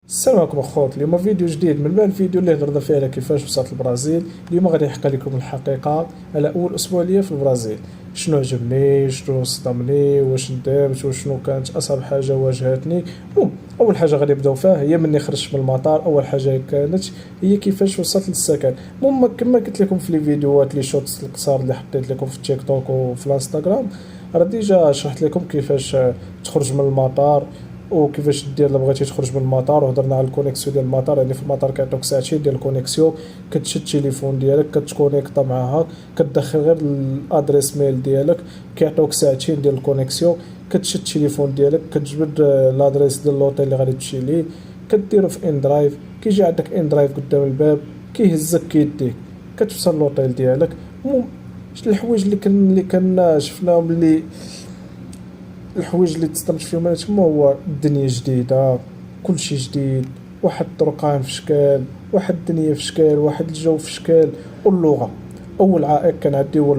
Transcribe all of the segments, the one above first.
السلام عليكم اخوت. اليوم فيديو جديد من بعد الفيديو اللي هضرنا فيه على كيفاش وصلت البرازيل. اليوم غادي نحكي لكم الحقيقه على اول اسبوع ليا في البرازيل، شنو عجبني، شنو صدمني، واش ندمت، وشنو كانت اصعب حاجه واجهتني. اول حاجه غادي نبداو فيها هي مني خرجت من المطار. اول حاجه كانت هي كيفاش وصلت للسكن. كما قلت لكم في لي فيديوهات لي شوتس القصار اللي حطيت لكم في التيك توك وفي الانستغرام، راه ديجا شرحت لكم كيفاش تخرج من المطار وكيفاش دير الا بغيتي تخرج من المطار، وهضرنا على الكونيكسيون ديال المطار. يعني في المطار كيعطوك ساعتين ديال الكونيكسيون، كتشد التليفون ديالك كتكونيكطا معاها، كتدخل غير الادريس ميل ديالك، كيعطوك ساعتين ديال الكونيكسيون، كتشد التليفون ديالك، كتجبد الادريس ديال لوطيل اللي غادي تمشي ليه، كديرو في ان درايف، كيجي عندك ان درايف قدام الباب، كيهزك كيديك، كتوصل لوطيل ديالك. الحوايج اللي كنا شفناهم، اللي الحوايج اللي تصدمت فيهم انا تما، هو الدنيا جديده، كلشي جديد، واحد الطرقان في شكال، واحد الدنيا في شكال، واحد الجو في شكال. واللغه، اول عائق كان عندي هو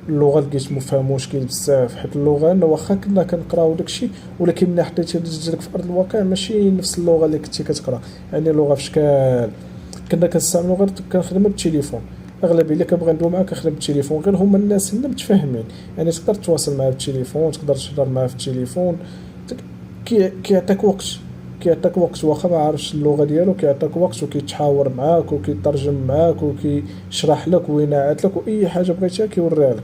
اللغه لقيت مفهوم مشكل بزاف. حيت اللغه انا واخا كنا كنقراو داكشي، ولكن ملي حطيتي رجلك في ارض الواقع ماشي نفس اللغه اللي كنتي كتقرا. يعني لغه في شكال، كنا كنستعملوا غير كنخدموا بالتليفون. اغلبيه اللي كنبغي ندوي معاه كنخدم بالتليفون، غير هما الناس اللي متفاهمين. يعني تقدر تواصل معاه بالتليفون، تقدر تهضر معاه في التليفون. كيعطيك وقت، كيعطيك وقت واخا ما عارفش اللغه ديالو، كيعطيك وقت وكيتحاور معاك وكيترجم معاك وكيشرح لك وينعت لك، واي حاجه بغيتيها كيوريها لك.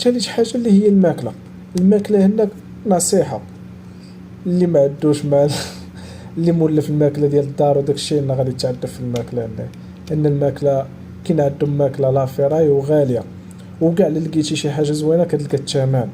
ثالث حاجه اللي هي الماكله هناك نصيحه اللي ما عندوش مع اللي مولف الماكله ديال الدار وداك الشيء، انه غادي يتعذب في الماكله هنا. ان الماكله كاين عندهم ماكله لافيراي وغاليه، وكاع اللي لقيتي شي حاجه زوينه كتلقى الثمن،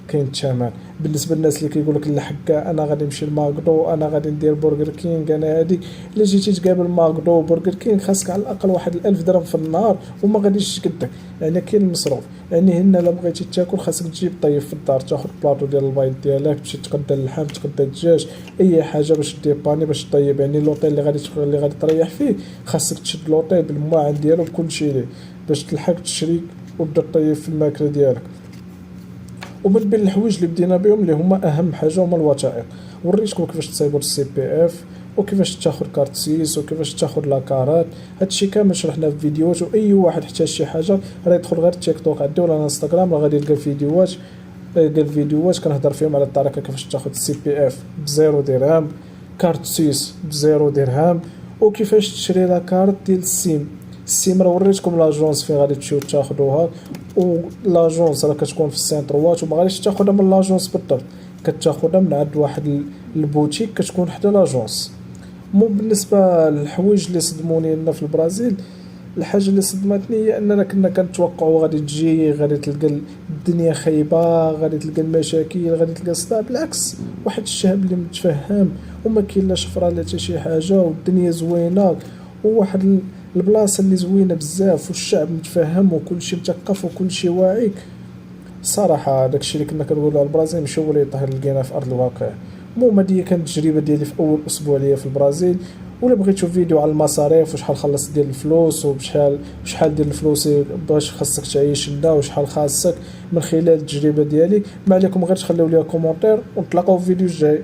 كاين الثمن. بالنسبه للناس اللي كيقول لك الحكا انا غادي نمشي لماكدو، انا غادي ندير برجر كينغ، انا هادي، الا جيتي تقابل ماكدو وبرجر كينغ خاصك على الاقل واحد 1000 درهم في النهار، وما غاديش تقدك. يعني كاين المصروف. يعني هنا الا بغيتي تاكل خاصك تجيب طيب في الدار، تاخذ بلاطو ديال البيض ديالك، تمشي تقدى اللحم، تقدى الدجاج، اي حاجه باش ديباني باش طيب. يعني لوطيل اللي غادي تريح فيه خاصك تشد لوطيل بالمواعن ديالو بكل شيء ليه، باش تلحق تشري وتبدا طيب في الماكله ديالك. ومن بين الحوايج اللي بدينا بهم اللي هما اهم حاجه هما الوثائق. وريتكم كيفاش تصايبوا السي بي اف، وكيفاش تاخذ كارت سيس، وكيفاش تاخذ لاكارات. هادشي كامل شرحنا في فيديوهات، واي واحد احتاج شي حاجه راه يدخل غير التيك توك عندي ولا الانستغرام، راه غادي يلقى فيديوهات، كنهضر فيهم على الطريقه كيفاش تاخذ السي بي اف بزيرو درهم، كارت سويس بزيرو درهم، وكيفاش تشري لاكارت ديال السيم راه وريتكم لاجونس فين غادي تمشيو تاخذوها. ولاجونس راه كتكون في السنتروات، وما غاديش تاخذها من لاجونس بالضبط، كتاخذها من عند واحد البوتيك كتكون حدا لاجونس. بالنسبه للحوايج اللي صدموني لنا في البرازيل، الحاجه اللي صدمتني هي اننا كنا كنتوقعوا غادي تجي، غادي تلقى الدنيا خايبه، غادي تلقى المشاكل، غادي تلقى الصداع. بالعكس، واحد الشعب اللي متفهم وما كاين لا شفره لا حتى شي حاجه، والدنيا زوينه، وواحد البلاصه اللي زوينه بزاف، والشعب متفهم وكلشي مثقف وكلشي واعي. صراحه داكشي اللي كنا كنقولوا على البرازيل ماشي هو اللي لقيناه في ارض الواقع. هذه كانت التجربه ديالي في اول اسبوع ليا في البرازيل. ولا بغيت تشوف فيديو على المصاريف وشحال خلصت ديال الفلوس، وشحال ديال الفلوس باش خاصك تعيش لنا، وشحال خاصك من خلال التجربه ديالي، ما عليكم غير تخليو لي كومونتير، ونتلاقاو في فيديو جاي.